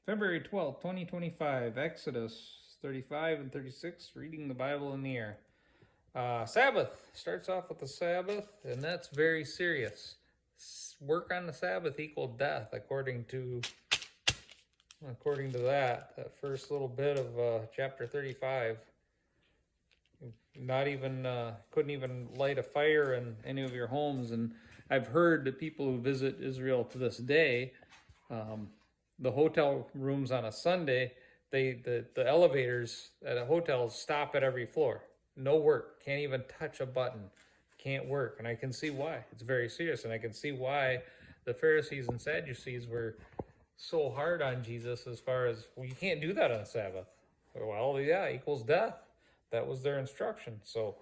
February 12th, 2025, Exodus 35 and 36, reading the Bible in the air. Sabbath starts off with the Sabbath, and that's very serious. Work on the Sabbath equal death, according to that first little bit of chapter 35. Not even couldn't even light a fire in any of your homes, and I've heard that people who visit Israel to this day, the hotel rooms on a Sunday, the elevators at a hotel stop at every floor. No work. Can't even touch a button. Can't work. And I can see why. It's very serious. And I can see why the Pharisees and Sadducees were so hard on Jesus as far as, well, you can't do that on a Sabbath. Well, yeah, equals death. That was their instruction. So,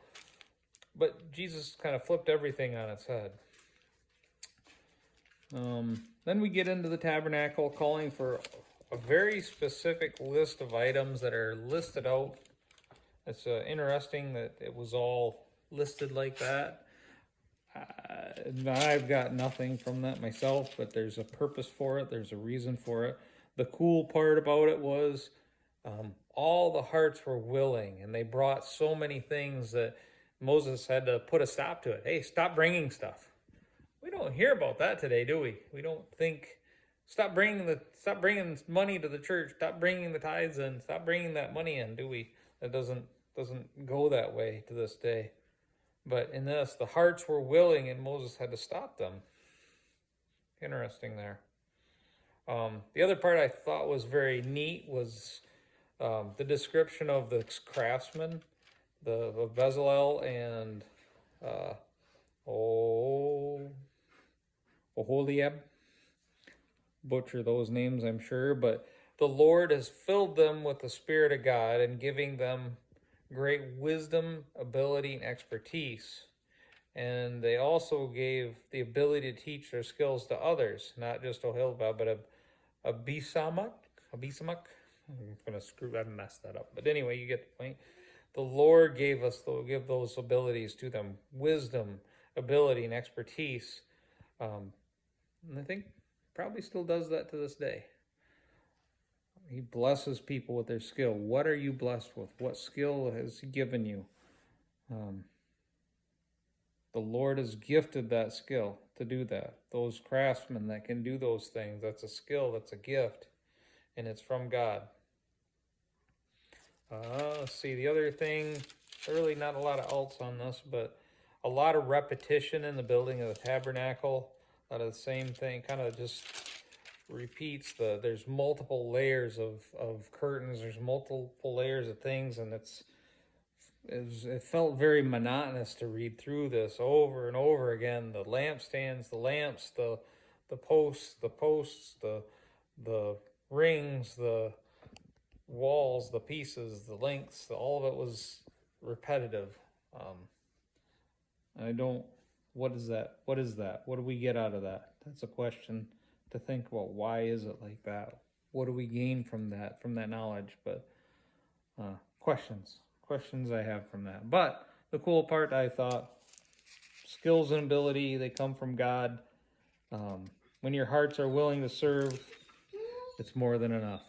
but Jesus kind of flipped everything on its head. Then we get into the tabernacle, calling for a very specific list of items that are listed out. It's interesting that it was all listed like that. I've got nothing from that myself, but there's a purpose for it. There's a reason for it. The cool part about it was all the hearts were willing, and they brought so many things that Moses had to put a stop to it. Hey, stop bringing stuff. We don't hear about that today, do we? We don't think, stop bringing money to the church, stop bringing the tithes in, stop bringing that money in, do we? That doesn't go that way to this day. But in this, the hearts were willing, and Moses had to stop them. Interesting there. The other part I thought was very neat was the description of the craftsmen, of Bezalel and Oholiab. Butcher those names, I'm sure, but the Lord has filled them with the Spirit of God and giving them great wisdom, ability, and expertise. And they also gave the ability to teach their skills to others, not just Oholiab, but Abisamach. I'm going to mess that up. But anyway, you get the point. The Lord give those abilities to them, wisdom, ability, and expertise. And I think probably still does that to this day. He blesses people with their skill. What are you blessed with? What skill has he given you? The Lord has gifted that skill to do that. Those craftsmen that can do those things, that's a skill, that's a gift, and it's from God. Let's see, the other thing, really not a lot of alts on this, but a lot of repetition in the building of the tabernacle. A lot of the same thing, kind of just repeats. There's multiple layers of curtains, there's multiple layers of things, and it felt very monotonous to read through this over and over again. The lampstands, the lamps, the posts, the rings, the walls, the pieces, the links, all of it was repetitive. What is that? What do we get out of that? That's a question to think about. Why is it like that? What do we gain from that knowledge? But questions I have from that. But the cool part, I thought, skills and ability, they come from God. When your hearts are willing to serve, it's more than enough.